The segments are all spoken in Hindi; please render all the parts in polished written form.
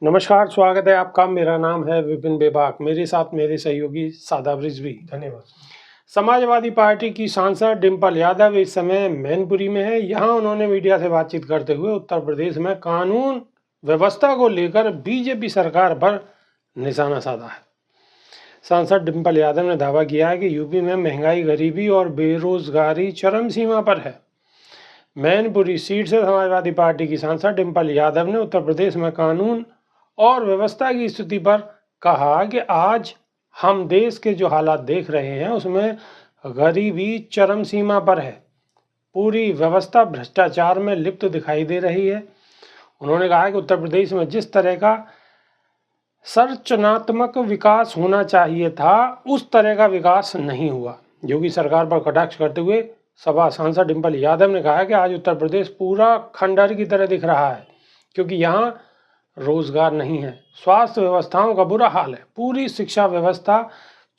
नमस्कार, स्वागत है आपका। मेरा नाम है विपिन बेबाक, मेरे साथ मेरे सहयोगी सादाब रिजवी। धन्यवाद। समाजवादी पार्टी की सांसद डिंपल यादव इस समय मैनपुरी में है। यहाँ उन्होंने मीडिया से बातचीत करते हुए उत्तर प्रदेश में कानून व्यवस्था को लेकर बीजेपी सरकार पर निशाना साधा है। सांसद डिंपल यादव ने दावा किया है कि यूपी में महंगाई, गरीबी और बेरोजगारी चरम सीमा पर है। मैनपुरी सीट से समाजवादी पार्टी की सांसद डिंपल यादव ने उत्तर प्रदेश में कानून और व्यवस्था की स्थिति पर कहा कि आज हम देश के जो हालात देख रहे हैं उसमें गरीबी चरम सीमा पर है। पूरी व्यवस्था भ्रष्टाचार में लिप्त दिखाई दे रही है। उन्होंने कहा कि उत्तर प्रदेश में जिस तरह का संरचनात्मक विकास होना चाहिए था उस तरह का विकास नहीं हुआ। योगी सरकार पर कटाक्ष करते हुए सभा सांसद डिंपल यादव ने कहा कि आज उत्तर प्रदेश पूरा खंडहर की तरह दिख रहा है, क्योंकि यहाँ रोजगार नहीं है, स्वास्थ्य व्यवस्थाओं का बुरा हाल है, पूरी शिक्षा व्यवस्था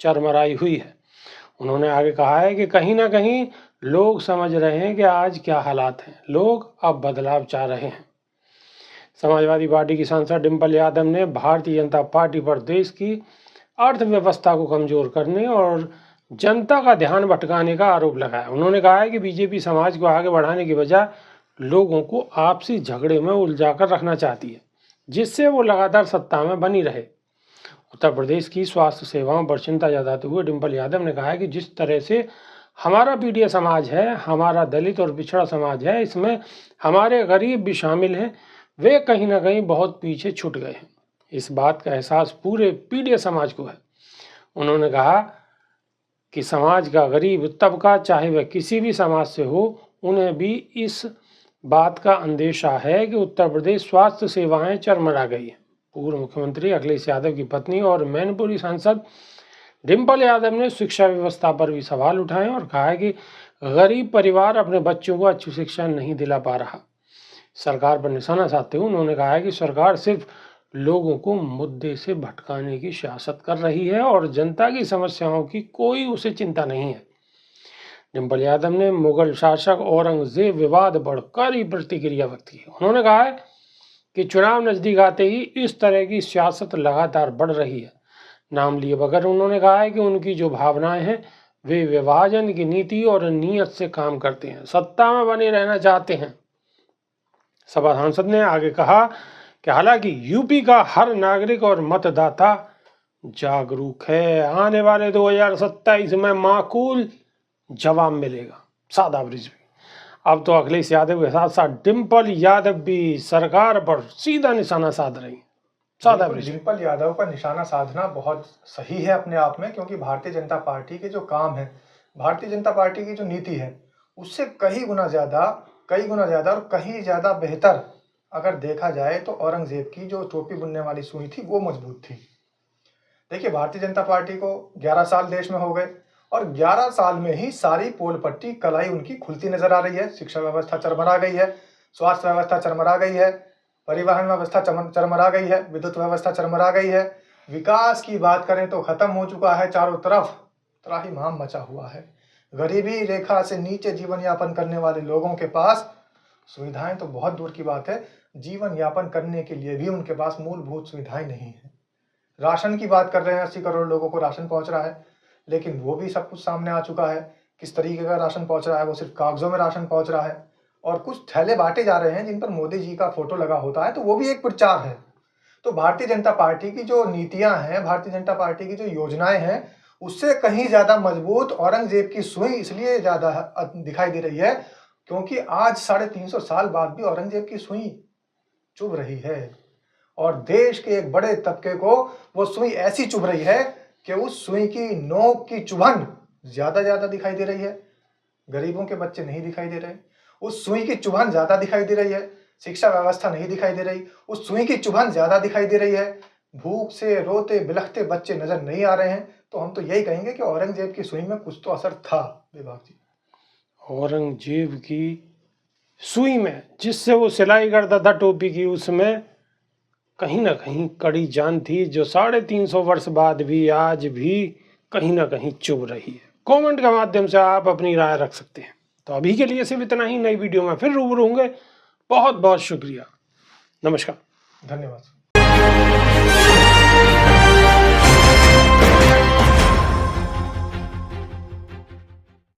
चरमराई हुई है। उन्होंने आगे कहा है कि कहीं ना कहीं लोग समझ रहे हैं कि आज क्या हालात हैं, लोग अब बदलाव चाह रहे हैं। समाजवादी पार्टी की सांसद डिंपल यादव ने भारतीय जनता पार्टी पर देश की अर्थव्यवस्था को कमजोर करने और जनता का ध्यान भटकाने का आरोप लगाया। उन्होंने कहा है कि बीजेपी समाज को आगे बढ़ाने की बजाय लोगों को आपसी झगड़े में उलझाकर रखना चाहती है, जिससे वो लगातार सत्ता में बनी रहे। उत्तर प्रदेश की स्वास्थ्य सेवाओं पर चिंता जताते हुए डिंपल यादव ने कहा है कि जिस तरह से हमारा पीड़ित समाज है, हमारा दलित और पिछड़ा समाज है, इसमें हमारे गरीब भी शामिल हैं, वे कहीं ना कहीं बहुत पीछे छूट गए हैं। इस बात का एहसास पूरे पीड़ित समाज को है। उन्होंने कहा कि समाज का गरीब तबका, चाहे वह किसी भी समाज से हो, उन्हें भी इस बात का अंदेशा है कि उत्तर प्रदेश स्वास्थ्य सेवाएं चरमरा गई हैं। पूर्व मुख्यमंत्री अखिलेश यादव की पत्नी और मैनपुरी सांसद डिंपल यादव ने शिक्षा व्यवस्था पर भी सवाल उठाए और कहा है कि गरीब परिवार अपने बच्चों को अच्छी शिक्षा नहीं दिला पा रहा। सरकार पर निशाना साधते हुए उन्होंने कहा है कि सरकार सिर्फ लोगों को मुद्दे से भटकाने की सियासत कर रही है और जनता की समस्याओं की कोई उसे चिंता नहीं है। डिंपल यादव ने मुगल शासक औरंगजेब विवाद पर कड़ी प्रतिक्रिया व्यक्त की। उन्होंने कहा है कि चुनाव नजदीक आते ही इस तरह की सियासत लगातार बढ़ रही है। नाम लिए बगैर उन्होंने कहा है कि उनकी जो भावनाएं हैं वे विभाजन की नीति और नीयत से काम करते हैं, सत्ता में बने रहना चाहते हैं। सभा सांसद ने आगे कहा कि हालांकि यूपी का हर नागरिक और मतदाता जागरूक है, आने वाले 2027 में माकूल जवाब मिलेगा। सादाब रिजवी। अब तो अखिलेश यादव के साथ साथ डिंपल यादव भी सरकार पर सीधा निशाना साध रही है। सादाब रिजवी। डिंपल यादव पर निशाना साधना बहुत सही है अपने आप में, क्योंकि भारतीय जनता पार्टी के जो काम है, भारतीय जनता पार्टी की जो नीति है, उससे कई गुना ज्यादा और कहीं ज्यादा बेहतर अगर देखा जाए तो औरंगजेब की जो टोपी बुनने वाली सुई थी वो मजबूत थी। देखिए, भारतीय जनता पार्टी को 11 साल देश में हो गए और 11 साल में ही सारी पोल पट्टी कलाई उनकी खुलती नजर आ रही है। शिक्षा व्यवस्था चरमरा गई है, स्वास्थ्य व्यवस्था चरमरा गई है, परिवहन व्यवस्था चरमरा गई है, विद्युत व्यवस्था चरमरा गई है। विकास की बात करें तो खत्म हो चुका है, चारों तरफ त्राहिमाम मचा हुआ है। गरीबी रेखा से नीचे जीवन यापन करने वाले लोगों के पास सुविधाएं तो बहुत दूर की बात है, जीवन यापन करने के लिए भी उनके पास मूलभूत सुविधाएं नहीं है। राशन की बात कर रहे हैं, 80 करोड़ लोगों को राशन पहुंच रहा है, लेकिन वो भी सब कुछ सामने आ चुका है। किस तरीके का राशन पहुंच रहा है, वो सिर्फ कागजों में राशन पहुंच रहा है और कुछ थैले बांटे जा रहे हैं जिन पर मोदी जी का फोटो लगा होता है, तो वो भी एक प्रचार है। तो भारतीय जनता पार्टी की जो नीतियां हैं, भारतीय जनता पार्टी की जो योजनाएं हैं, उससे कहीं ज्यादा मजबूत औरंगजेब की सुई इसलिए ज्यादा दिखाई दे रही है क्योंकि आज 350 साल बाद भी औरंगजेब की सुई चुभ रही है और देश के एक बड़े तबके को वो सुई ऐसी चुभ रही है कि उस सुई की नोक की चुभन ज्यादा दिखाई दे रही है। गरीबों के बच्चे नहीं दिखाई दे रहे, उस सुई की चुभन ज्यादा दिखाई दे रही है। शिक्षा व्यवस्था नहीं दिखाई दे रही, उस सुई की चुभन ज्यादा दिखाई दे रही है। भूख से रोते बिलखते बच्चे नजर नहीं आ रहे हैं। तो हम तो यही कहेंगे कि औरंगजेब की सुई में कुछ तो असर था। विभाग जी, औरंगजेब की सुई में जिससे वो सिलाई करता था टोपी की, उसमें कहीं ना कहीं कड़ी जान थी, जो 350 वर्ष बाद भी आज भी कहीं ना कहीं चुभ रही है। कमेंट के माध्यम से आप अपनी राय रख सकते हैं। तो अभी के लिए सिर्फ इतना ही। नई वीडियो में फिर रूबरू होंगे। बहुत बहुत शुक्रिया। नमस्कार। धन्यवाद। है।